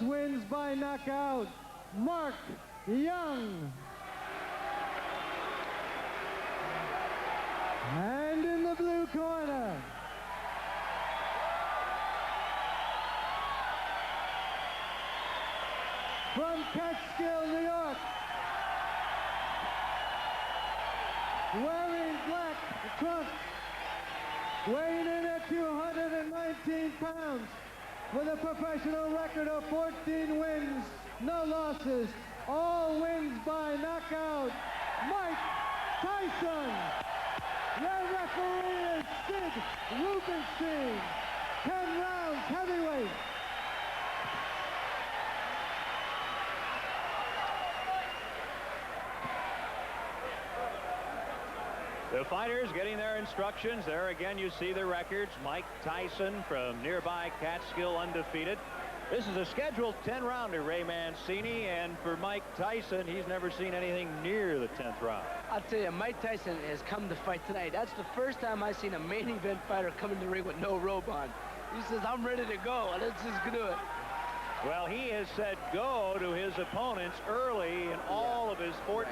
wins by knockout, Mark Young. And in the blue corner, from Catskill, New York, wearing black trunks, weighing in at 219 pounds, with a professional record of 14 wins, no losses, all wins by knockout, Mike Tyson. Your referee is Sid Rubenstein. 10 rounds heavyweight. The fighters getting their instructions. There again you see the records. Mike Tyson from nearby Catskill, undefeated. This is a scheduled 10-rounder, Ray Mancini, and for Mike Tyson, he's never seen anything near the 10th round. I'll tell you, Mike Tyson has come to fight tonight. That's the first time I've seen a main event fighter come in the ring with no robe on. He says, I'm ready to go. Let's just do it. Well, he has said go to his opponents early in all of his 14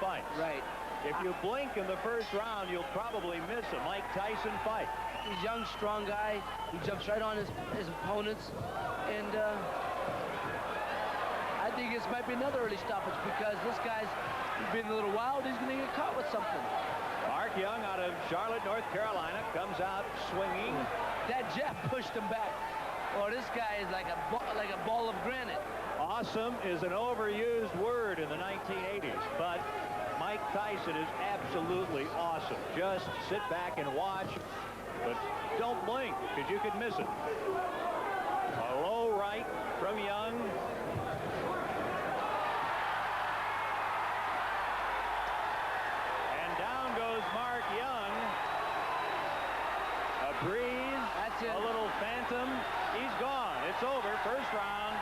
fights. Right. If you blink in the first round, you'll probably miss a Mike Tyson fight. He's a young, strong guy. He jumps right on his opponents. And I think this might be another early stoppage because this guy's been a little wild. He's going to get caught with something. Mark Young out of Charlotte, North Carolina, comes out swinging. That jab pushed him back. Oh, this guy is like a ball of granite. Awesome is an overused word in the 1980s, but Mike Tyson is absolutely awesome. Just sit back and watch, but don't blink because you could miss it. A low right from Young. And down goes Mark Young. A breeze. That's it. A little phantom. He's gone. It's over. First round.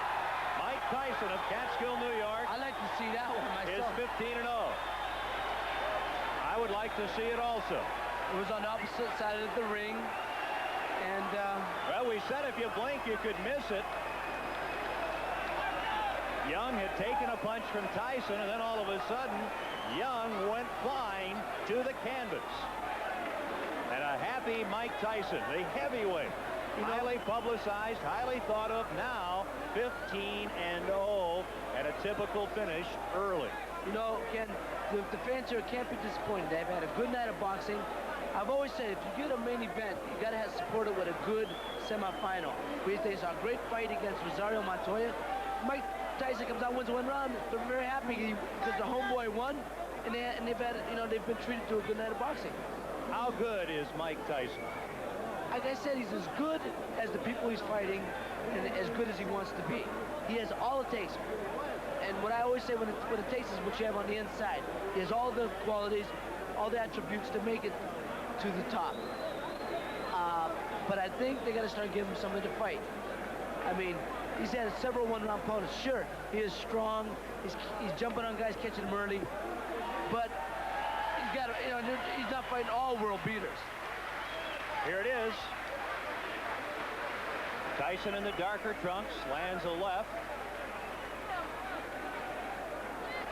Mike Tyson of Catskill, New York. I like to see that one myself. Is 15-0. I would like to see it also. It was on the opposite side of the ring. And, well, we said if you blink, you could miss it. Young had taken a punch from Tyson, and then all of a sudden, Young went flying to the canvas. And a happy Mike Tyson, the heavyweight, highly publicized, highly thought of, now 15-0 at a typical finish early. You know, Ken, the fans here can't be disappointed. They've had a good night of boxing. I've always said, if you get a main event, you got to have support it with a good semifinal. We saw a great fight against Rosario Montoya. Mike Tyson comes out, wins one round. They're very happy because the homeboy won, and they've had, you know, they've been treated to a good night of boxing. How good is Mike Tyson? Like I said, he's as good as the people he's fighting, and as good as he wants to be. He has all it takes. And what I always say, what it takes is what you have on the inside. He has all the qualities, all the attributes to make it to the top. But I think they got to start giving him something to fight. I mean, he's had several one-round opponents. Sure, he is strong. He's jumping on guys, catching them early. But he's got to, you know, he's not fighting all world beaters. Here it is. Tyson in the darker trunks lands a left.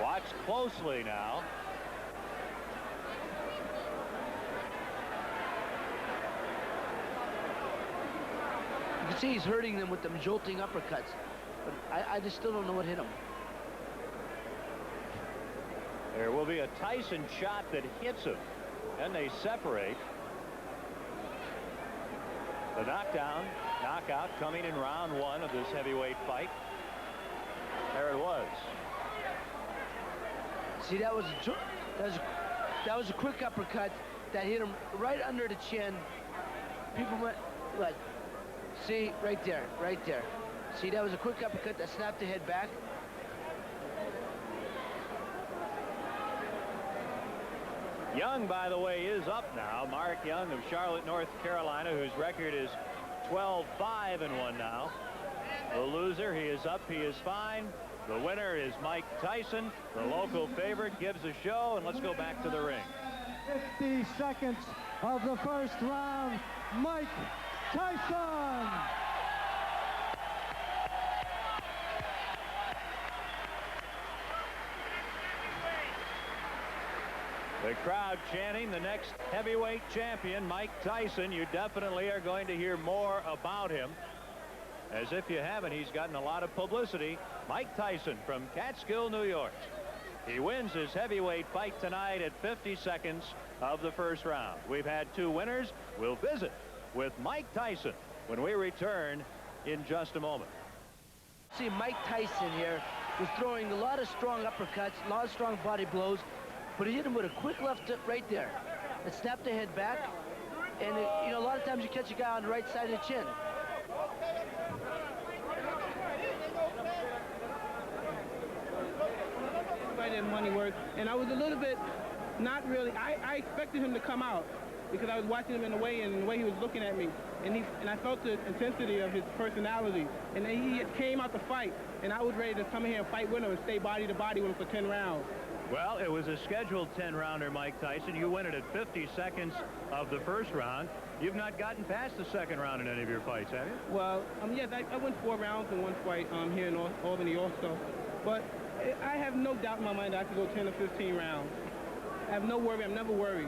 Watch closely now. You can see he's hurting them with them jolting uppercuts. But I just still don't know what hit him. There will be a Tyson shot that hits him. Then they separate. The knockout coming in round one of this heavyweight fight. There it was. See, that was a quick uppercut that hit him right under the chin. People went, what? See, right there, right there. See, that was a quick uppercut that snapped the head back. Young, by the way, is up now. Mark Young of Charlotte, North Carolina, whose record is 12-5-1 now. The loser, he is up, he is fine. The winner is Mike Tyson. The local favorite gives a show, and let's go back to the ring. 50 seconds of the first round. Mike Tyson. The crowd chanting the next heavyweight champion, Mike Tyson. You definitely are going to hear more about him. As if you haven't, he's gotten a lot of publicity. Mike Tyson from Catskill, New York. He wins his heavyweight fight tonight at 50 seconds of the first round. We've had 2 winners. We'll visit with Mike Tyson when we return in just a moment. See, Mike Tyson here was throwing a lot of strong uppercuts, a lot of strong body blows, but he hit him with a quick left hook right there. It snapped the head back, and you know, a lot of times you catch a guy on the right side of the chin. That money worth, and I was a little bit not really. I expected him to come out because I was watching him in the weigh-in and the way he was looking at me, and I felt the intensity of his personality, and then he came out to fight, and I was ready to come in here and fight with him and stay body to body with him for 10 rounds. Well, it was a scheduled 10-rounder, Mike Tyson. You win it at 50 seconds of the first round. You've not gotten past the second round in any of your fights, have you? Well, yes, I went 4 rounds in one fight here in Albany also, but I have no doubt in my mind that I could go 10 or 15 rounds. I have no worry. I'm never worried.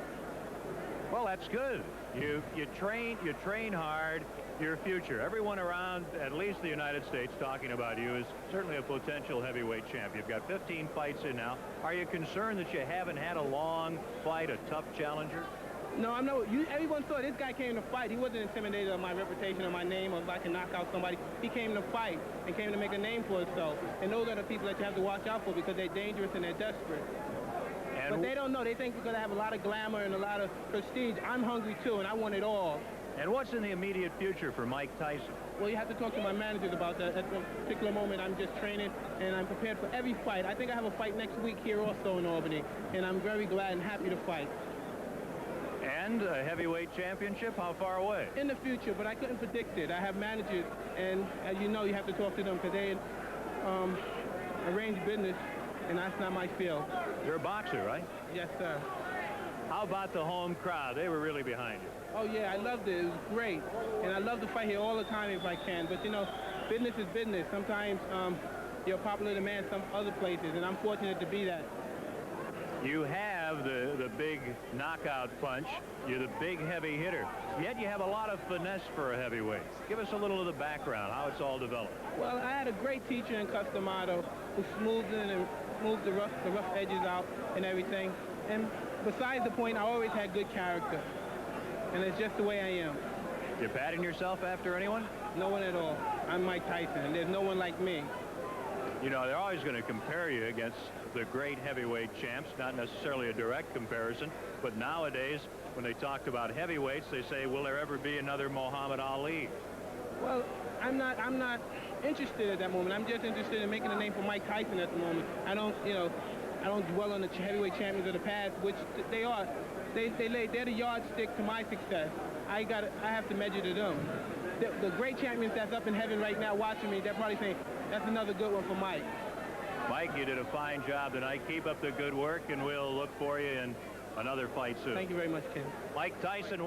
Well, that's good. You train hard. Your future. Everyone around, at least the United States, talking about you is certainly a potential heavyweight champ. You've got 15 fights in now. Are you concerned that you haven't had a long fight, a tough challenger? No, I'm not. Everyone saw this guy came to fight. He wasn't intimidated of my reputation or my name or if I can knock out somebody. He came to fight and came to make a name for himself. And those are the people that you have to watch out for because they're dangerous and they're desperate. But they don't know. They think because I have a lot of glamour and a lot of prestige, I'm hungry too, and I want it all. And what's in the immediate future for Mike Tyson? Well, you have to talk to my managers about that. At the particular moment, I'm just training, and I'm prepared for every fight. I think I have a fight next week here also in Albany, and I'm very glad and happy to fight. And a heavyweight championship, how far away? In the future, but I couldn't predict it. I have managers, and as you know, you have to talk to them because they arrange business, and that's not my field. You're a boxer, right? Yes, sir. How about the home crowd? They were really behind you. Oh, yeah, I loved it. It was great. And I love to fight here all the time if I can. But, you know, business is business. Sometimes you're a popular demand some other places, and I'm fortunate to be that. You have the big knockout punch. You're the big heavy hitter. Yet you have a lot of finesse for a heavyweight. Give us a little of the background, how it's all developed. Well, I had a great teacher in Customato who smoothed the rough edges out and everything. And besides the point, I always had good character. And it's just the way I am. You patting yourself after anyone? No one at all. I'm Mike Tyson, and there's no one like me. You know, they're always going to compare you against the great heavyweight champs, not necessarily a direct comparison, but nowadays, when they talk about heavyweights, they say, will there ever be another Muhammad Ali? Well, I'm not interested at that moment. I'm just interested in making a name for Mike Tyson at the moment. I don't dwell on the heavyweight champions of the past, which they are. They're the yardstick to my success. I have to measure to them. The great champions that's up in heaven right now watching me, they're probably saying, that's another good one for Mike. Mike, you did a fine job tonight. Keep up the good work, and we'll look for you in another fight soon. Thank you very much, Ken. Mike Tyson.